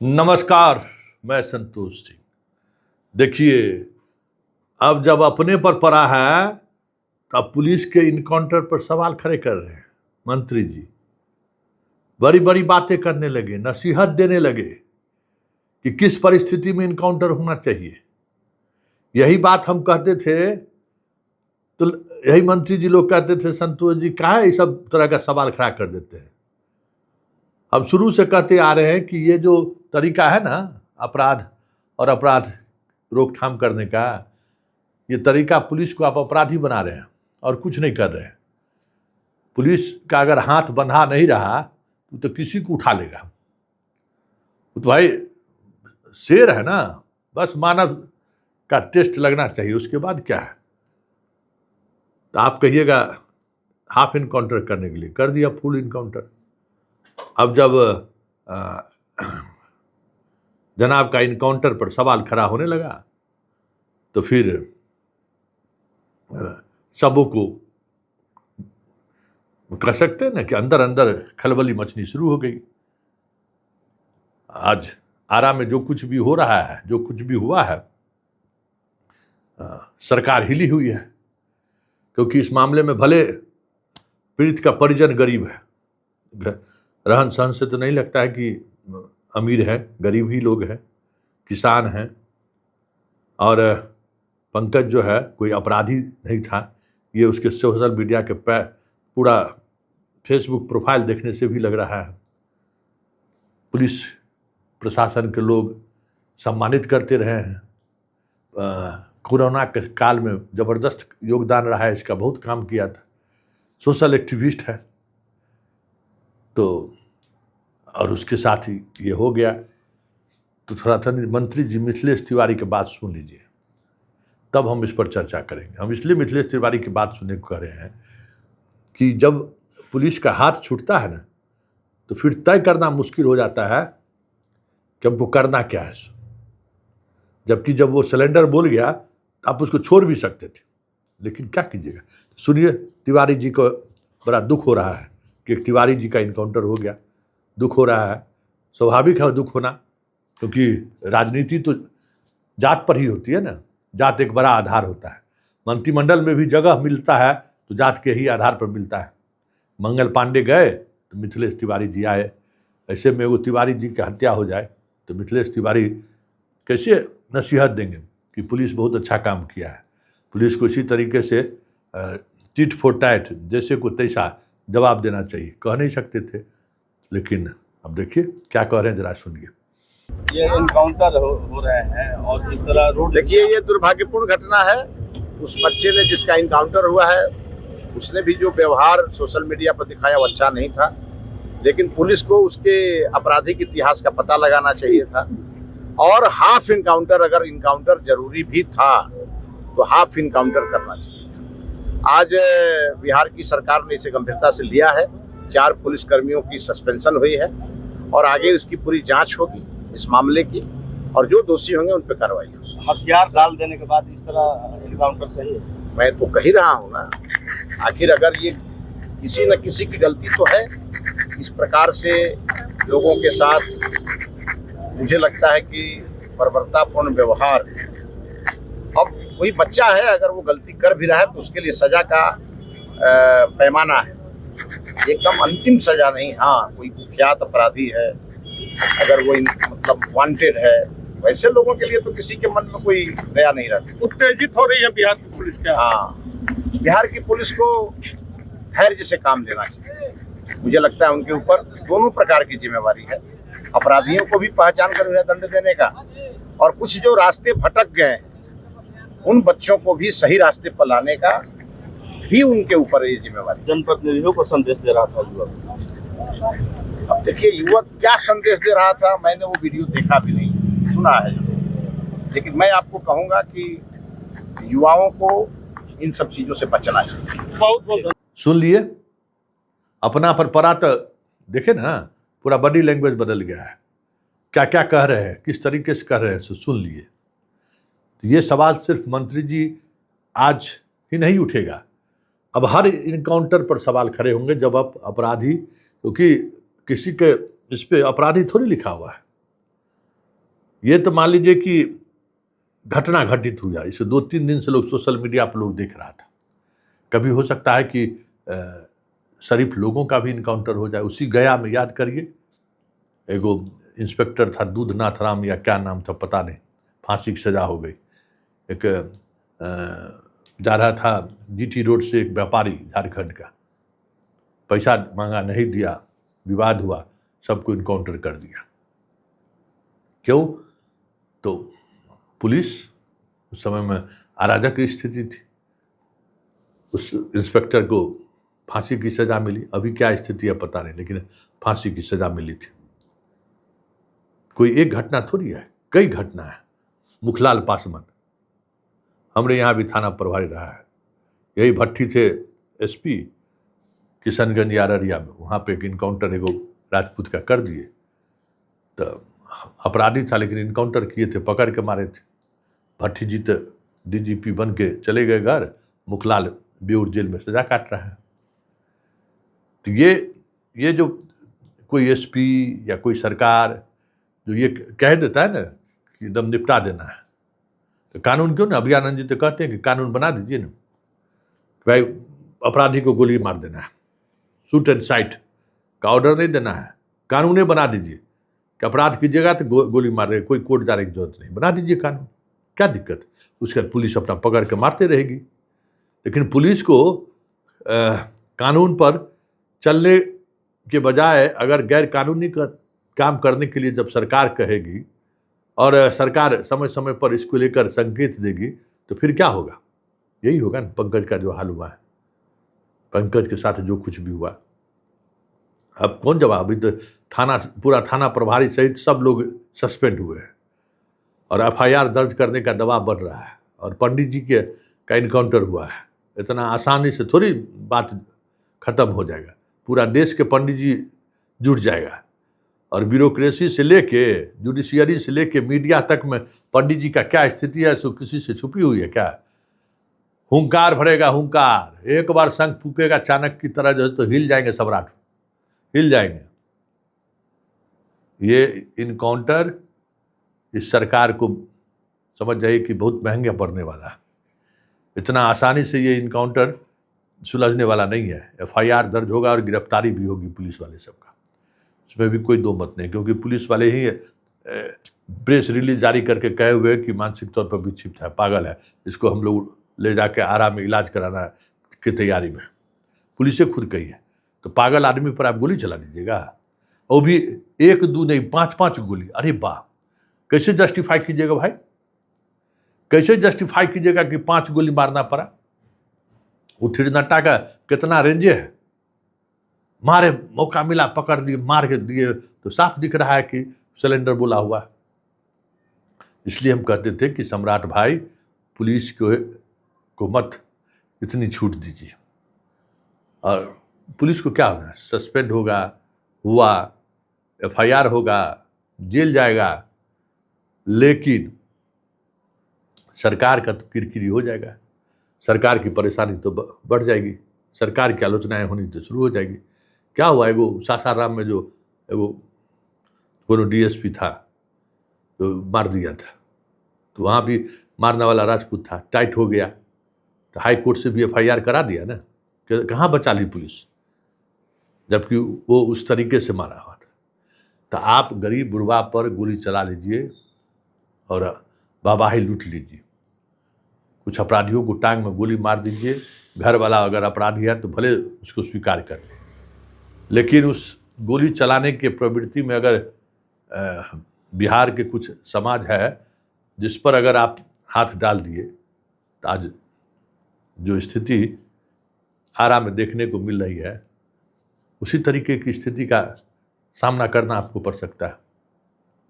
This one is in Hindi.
नमस्कार, मैं संतोष सिंह। देखिए, अब जब अपने पर पड़ा है तब पुलिस के इनकाउंटर पर सवाल खड़े कर रहे हैं मंत्री जी। बड़ी बड़ी बातें करने लगे, नसीहत देने लगे कि किस परिस्थिति में इनकाउंटर होना चाहिए। यही बात हम कहते थे तो यही मंत्री जी लोग कहते थे, संतोष जी काहे ये सब तरह का सवाल खड़ा कर देते हैं। अब शुरू से कहते आ रहे हैं कि ये जो तरीका है ना अपराध और अपराध रोकथाम करने का, ये तरीका पुलिस को आप अपराधी बना रहे हैं और कुछ नहीं कर रहे हैं। पुलिस का अगर हाथ बंधा नहीं रहा तो किसी को उठा लेगा। तो भाई शेर है ना, बस मानव का टेस्ट लगना चाहिए, उसके बाद क्या है। तो आप कहिएगा हाफ इनकाउंटर करने के लिए, कर दिया फुल इनकाउंटर। अब जब जनाब का इनकाउंटर पर सवाल खड़ा होने लगा तो फिर सबों को कह सकते हैं ना कि अंदर अंदर खलबली मचनी शुरू हो गई। आज आरा में जो कुछ भी हो रहा है, जो कुछ भी हुआ है, सरकार हिली हुई है, क्योंकि इस मामले में भले पीड़ित का परिजन गरीब है, रहन सहन से तो नहीं लगता है कि अमीर है, गरीब ही लोग हैं, किसान हैं। और पंकज जो है कोई अपराधी नहीं था, ये उसके सोशल मीडिया के पूरा फेसबुक प्रोफाइल देखने से भी लग रहा है। पुलिस प्रशासन के लोग सम्मानित करते रहे हैं। कोरोना के काल में ज़बरदस्त योगदान रहा है इसका, बहुत काम किया था, सोशल एक्टिविस्ट है। तो और उसके साथ ही ये हो गया। तो थोड़ा सा मंत्री जी मिथिलेश तिवारी की बात सुन लीजिए, तब हम इस पर चर्चा करेंगे। हम इसलिए मिथिलेश तिवारी की बात सुनने को कह रहे हैं कि जब पुलिस का हाथ छूटता है ना, तो फिर तय करना मुश्किल हो जाता है कि हमको करना क्या है। जबकि जब वो सिलेंडर बोल गया तो आप उसको छोड़ भी सकते थे, लेकिन क्या कीजिएगा। सुनिए, तिवारी जी को बड़ा दुख हो रहा है कि एक तिवारी जी का इनकाउंटर हो गया। दुख हो रहा है, स्वाभाविक है दुख होना, क्योंकि राजनीति तो जात पर ही होती है ना। जात एक बड़ा आधार होता है। मंत्रिमंडल में भी जगह मिलता है तो जात के ही आधार पर मिलता है। मंगल पांडे गए तो मिथिलेश तिवारी जी आए। ऐसे में वो तिवारी जी की हत्या हो जाए तो मिथिलेश तिवारी कैसे नसीहत देंगे कि पुलिस बहुत अच्छा काम किया है। पुलिस को इसी तरीके से टिट फॉर टैट, जैसे को तैसा जवाब देना चाहिए। कह नहीं सकते थे, लेकिन अब देखिए क्या कह रहे हैं, जरा सुनिए। ये इनकाउंटर हो रहे हैं और इस तरह रोड, देखिए ये दुर्भाग्यपूर्ण घटना है। उस बच्चे ने जिसका इनकाउंटर हुआ है, उसने भी जो व्यवहार सोशल मीडिया पर दिखाया वो अच्छा नहीं था। लेकिन पुलिस को उसके आपराधिक इतिहास का पता लगाना चाहिए था। और हाफ इनकाउंटर, अगर इनकाउंटर जरूरी भी था तो हाफ इनकाउंटर करना चाहिए था। आज बिहार की सरकार ने इसे गंभीरता से लिया है। 4 पुलिसकर्मियों की सस्पेंशन हुई है और आगे इसकी पूरी जांच होगी इस मामले की, और जो दोषी होंगे उन पर कार्रवाई होगी। हथियार डाल देने के बाद इस तरह इनकाउंटर सही है? मैं तो कह ही रहा हूँ ना, आखिर अगर ये किसी न किसी की गलती तो है। इस प्रकार से लोगों के साथ मुझे लगता है कि बर्बरतापूर्ण व्यवहार। अब कोई बच्चा है, अगर वो गलती कर भी रहा है तो उसके लिए सजा का पैमाना है, एकदम अंतिम सजा नहीं। हाँ, कोई कुख्यात अपराधी है, अगर वो मतलब वांटेड है, वैसे लोगों के लिए तो किसी के मन में कोई दया नहीं रहती। उत्तेजित हो रही है बिहार की पुलिस क्या? हाँ, बिहार की पुलिस को धैर्य से काम लेना चाहिए। मुझे लगता है उनके ऊपर दोनों प्रकार की जिम्मेवारी है। अपराधियों को भी पहचान कर उन्हें दंड देने का, और कुछ जो रास्ते भटक गए उन बच्चों को भी सही रास्ते पर लाने का भी उनके ऊपर ये जिम्मेवारी। जनप्रतिनिधियों को संदेश दे रहा था युवक। अब देखिए युवक क्या संदेश दे रहा था, मैंने वो वीडियो देखा भी नहीं, सुना है, लेकिन मैं आपको कहूंगा कि युवाओं को इन सब चीजों से बचना चाहिए। बहुत सुन लिए, अपना पर पड़ा तो देखे ना, पूरा बॉडी लैंग्वेज बदल गया है। क्या क्या कह रहे हैं, किस तरीके से कह रहे हैं, सुन लिए। तो ये सवाल सिर्फ मंत्री जी आज ही नहीं उठेगा, अब हर इनकाउंटर पर सवाल खड़े होंगे जब आप अपराधी, क्योंकि किसी के इस पे अपराधी थोड़ी लिखा हुआ है। ये तो मान लीजिए कि घटना घटित हुआ, इसे 2-3 दिन से लोग सोशल मीडिया पर लोग देख रहा था। कभी हो सकता है कि शरीफ लोगों का भी इनकाउंटर हो जाए। उसी गया में याद करिए, एगो इंस्पेक्टर था दूधनाथ राम या क्या नाम था पता नहीं, फांसी की सजा हो गई। एक जा रहा था जीटी रोड से एक व्यापारी झारखंड का, पैसा मांगा, नहीं दिया, विवाद हुआ, सबको इनकाउंटर कर दिया। क्यों? तो पुलिस उस समय में अराजक की स्थिति थी, उस इंस्पेक्टर को फांसी की सजा मिली। अभी क्या स्थिति है पता नहीं, लेकिन फांसी की सजा मिली थी। कोई एक घटना थोड़ी है, कई घटना है। मुखलाल पासवान हमारे यहाँ भी थाना प्रभारी रहा है, यही भट्टी थे एसपी किशनगंज या अररिया में, वहाँ पे एक इनकाउंटर एगो राजपूत का कर दिए। तो अपराधी था लेकिन इनकाउंटर किए थे, पकड़ के मारे थे। भट्टी जी तो डीजीपी बन के चले गए घर, मुखलाल बेऊर जेल में सजा काट रहा है। तो ये जो कोई एसपी या कोई सरकार जो ये कह देता है ना कि एकदम निपटा देना है, तो कानून क्यों ना? अभियानंद जी तो कहते हैं कि कानून बना दीजिए ना, भाई अपराधी को गोली मार देना है, शूट एंड साइट का ऑर्डर नहीं देना है, कानून बना दीजिए कि अपराध कीजिएगा तो गोली मार रहे, कोई कोर्ट जाने की जरूरत नहीं, बना दीजिए कानून, क्या दिक्कत? उसके बाद पुलिस अपना पकड़ के मारते रहेगी। लेकिन पुलिस को कानून पर चलने के बजाय अगर गैर कानूनी काम करने के लिए जब सरकार कहेगी और सरकार समय समय पर इसको लेकर संकेत देगी, तो फिर क्या होगा? यही होगा ना पंकज का जो हाल हुआ है, पंकज के साथ जो कुछ भी हुआ। अब कौन जवाब? अभी तो पूरा थाना प्रभारी सहित सब लोग सस्पेंड हुए हैं और एफआईआर दर्ज करने का दबाव बढ़ रहा है, और पंडित जी का इनकाउंटर हुआ है। इतना आसानी से थोड़ी बात खत्म हो जाएगा। पूरा देश के पंडित जी जुट जाएगा, और ब्यूरोक्रेसी से लेके जुडिशियरी से लेके मीडिया तक में पंडित जी का क्या स्थिति है सो किसी से छुपी हुई है क्या? हुंकार भरेगा हुंकार, एक बार शंख फूकेगा चाणक्य की तरह, जो है तो हिल जाएंगे सम्राट, हिल जाएंगे। ये इनकाउंटर इस सरकार को समझ जाइए कि बहुत महंगा पड़ने वाला है। इतना आसानी से ये इनकाउंटर सुलझने वाला नहीं है। एफआईआर दर्ज होगा और गिरफ्तारी भी होगी पुलिस वाले सबका, इसमें भी कोई दो मत नहीं, क्योंकि पुलिस वाले ही प्रेस रिलीज जारी करके कहे हुए कि मानसिक तौर पर विक्षिप्त है, पागल है, इसको हम लोग ले जाके आरा में इलाज कराना की तैयारी में, पुलिस खुद कही है। तो पागल आदमी पर आप गोली चला दीजिएगा, और भी 1-2 नहीं 5-5 गोली। अरे वाह, कैसे जस्टिफाई कीजिएगा भाई? कैसे जस्टिफाई कीजिएगा कि 5 गोली मारना पड़ा? वो थिरनट्टा का कितना रेंजे है, मारे, मौका मिला पकड़ दिए, मार के दिए, तो साफ दिख रहा है कि सिलेंडर बोला हुआ। इसलिए हम कहते थे कि सम्राट भाई, पुलिस को मत इतनी छूट दीजिए। और पुलिस को क्या होना, सस्पेंड हुआ, एफआईआर होगा, जेल जाएगा, लेकिन सरकार का तो किरकिरी हो जाएगा, सरकार की परेशानी तो बढ़ जाएगी, सरकार की आलोचनाएं होनी तो शुरू हो जाएगी। क्या हुआ, एगो सासाराम में जो एगो कोनो डीएसपी था तो मार दिया था, तो वहाँ भी मारने वाला राजपूत था, टाइट हो गया, तो हाई कोर्ट से भी एफआईआर करा दिया ना, कहाँ बचा ली पुलिस, जबकि वो उस तरीके से मारा हुआ था। तो आप गरीब बुढ़वा पर गोली चला लीजिए और वाहवाही लूट लीजिए, कुछ अपराधियों को टांग में गोली मार दीजिए, घर वाला अगर अपराधी है तो भले उसको स्वीकार कर ले, लेकिन उस गोली चलाने के प्रवृत्ति में अगर बिहार के कुछ समाज है जिस पर अगर आप हाथ डाल दिए, तो आज जो स्थिति आरा में देखने को मिल रही है, उसी तरीके की स्थिति का सामना करना आपको पड़ सकता है।